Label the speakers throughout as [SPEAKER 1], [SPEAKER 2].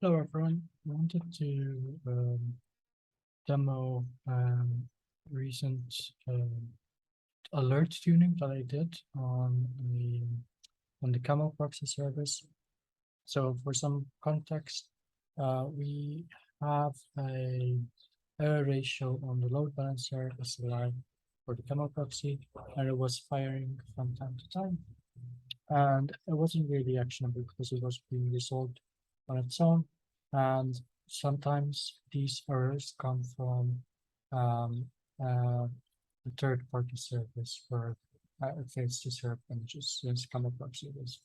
[SPEAKER 1] Hello everyone. I wanted to demo recent alert tuning that I did on the Camel proxy service. So for some context, we have a error ratio on the load balancer SLI for the Camel proxy, and it was firing from time to time. And it wasn't really actionable because it was being resolved on its own. And sometimes these errors come from um, the third-party service where it fails to serve images, since Camel proxy was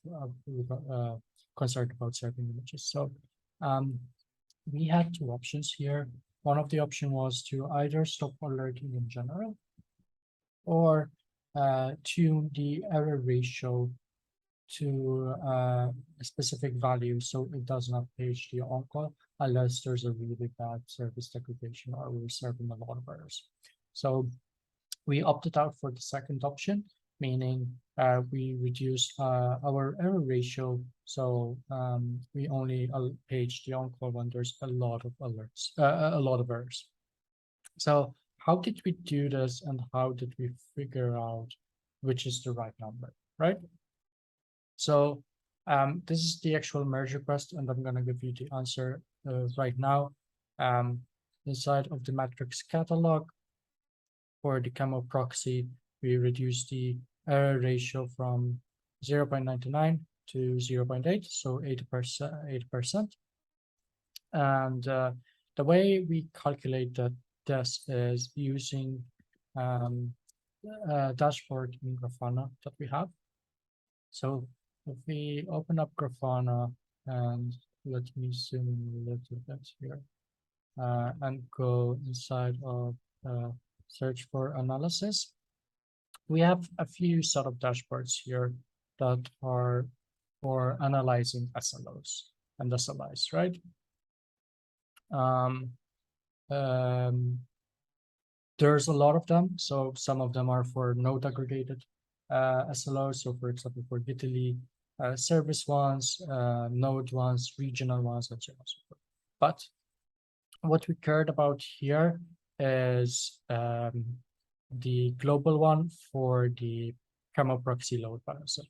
[SPEAKER 1] concerned about serving images. So we had two options here. One of the option was to either stop alerting in general or tune the error ratio to a specific value so it does not page the on-call unless there's a really bad service degradation or we're serving a lot of errors. So we opted out for the second option, meaning we reduce our error ratio. So we only page the on-call when there's a lot of alerts, a lot of errors. So how did we do this and how did we figure out which is the right number, right? So this is the actual merge request, and I'm going to give you the answer right now. Inside of the metrics catalog for the Camel proxy, we reduce the error ratio from 0.99 to 0.8, so 80%. And the way we calculate this is using a dashboard in Grafana that we have. So if we open up Grafana and let me zoom in a little bit here and go inside of search for analysis, we have a few set of dashboards here that are for analyzing SLOs and SLIs, right? There's a lot of them. So some of them are for node aggregated SLOs. So for example, for GitLab, service ones, node ones, regional ones, and so on and so forth. But what we cared about here is the global one for the Camel proxy load balancer.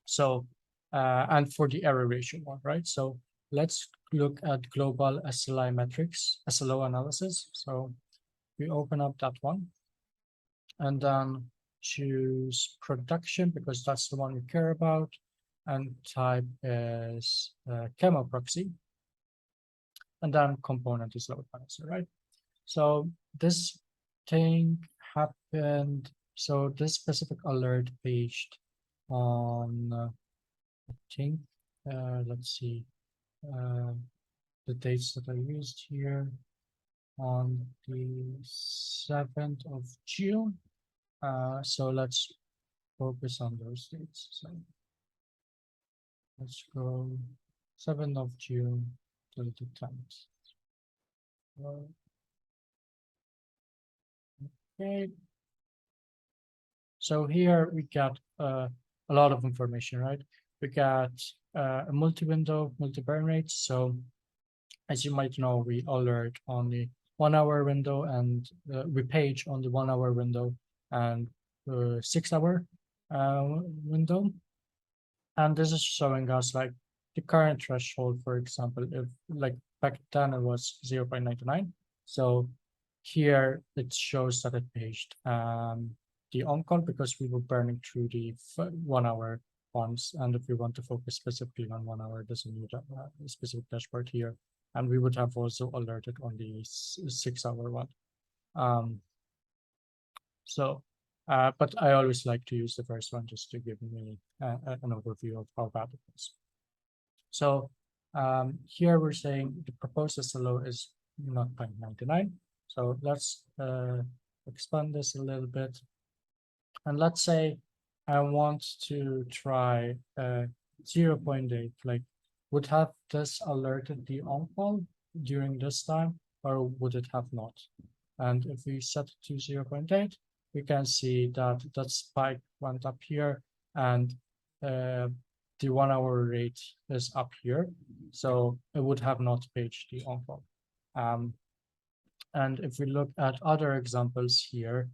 [SPEAKER 1] So, and for the error ratio one, right? So let's look at global SLI metrics, SLO analysis. So we open up that one and then choose production because that's the one we care about, and type is Camel proxy, and then component is load balancer, right? So this thing happened. So this specific alert paged on, I think, let's see, the dates that I used here on the 7th of June. So let's focus on those dates. So let's go 7th of June to the 10th. Okay. So here we got a lot of information, right? We got a multi-window, multi-burn rates. So as you might know, we alert on the 1 hour window and we page on the 1 hour window and 6 hour window. And this is showing us like the current threshold, for example, if like back then it was 0.99. So here it shows that it paged the on-call because we were burning through the 1 hour ones. And if we want to focus specifically on 1 hour, it doesn't need a specific dashboard here. And we would have also alerted on the 6 hour one. But I always like to use the first one just to give me an overview of how bad it is. So here we're saying the proposed SLO is not 0.99. So let's expand this a little bit. And let's say I want to try 0.8, like would have this alerted the on-call during this time or would it have not? And if we set it to 0.8, we can see that that spike went up here and the 1 hour rate is up here, so it would have not paged the on-call. And if we look at other examples here,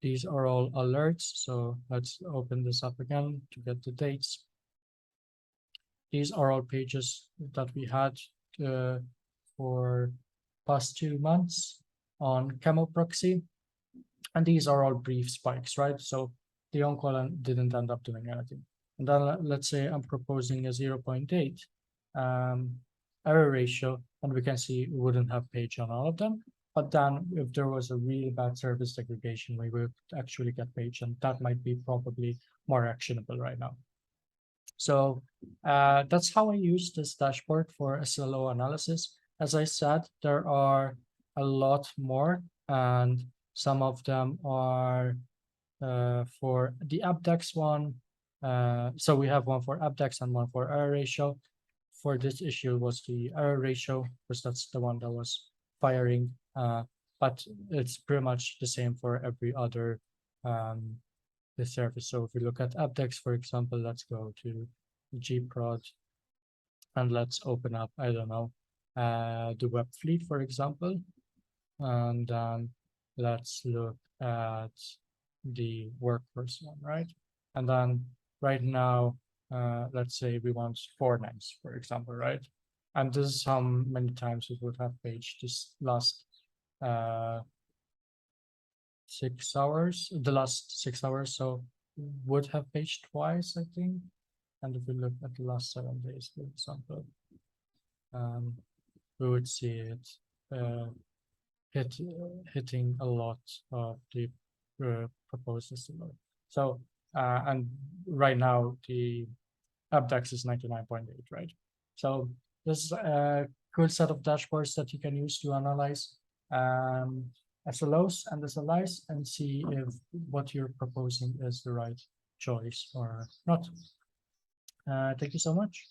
[SPEAKER 1] these are all alerts. So let's open this up again to get the dates. These are all pages that we had for past 2 months on Camel proxy. And these are all brief spikes, right? So the on-call didn't end up doing anything. And then let's say I'm proposing a 0.8 error ratio, and we can see we wouldn't have page on all of them. But then if there was a really bad service degradation, we would actually get page, and that might be probably more actionable right now. So that's how I use this dashboard for SLO analysis. As I said, there are a lot more, and some of them are for the AppDex one. So we have one for AppDex and one for error ratio. For this issue was the error ratio, because that's the one that was firing. But it's pretty much the same for every other the service. So if we look at AppDex, for example, let's go to gprod and let's open up, I don't know, the web fleet, for example, and then let's look at the workforce one, right? And then right now, let's say we want 4 names, for example, right? And this is how many times it would have paged this last 6 hours, the last 6 hours. So would have paged twice, I think. And if we look at the last 7 days, for example, we would see it hitting a lot of the proposed SLO. So and right now the AppDex is 99.8, right? So this is a cool set of dashboards that you can use to analyze SLOs and SLIs and see if what you're proposing is the right choice or not. Thank you so much.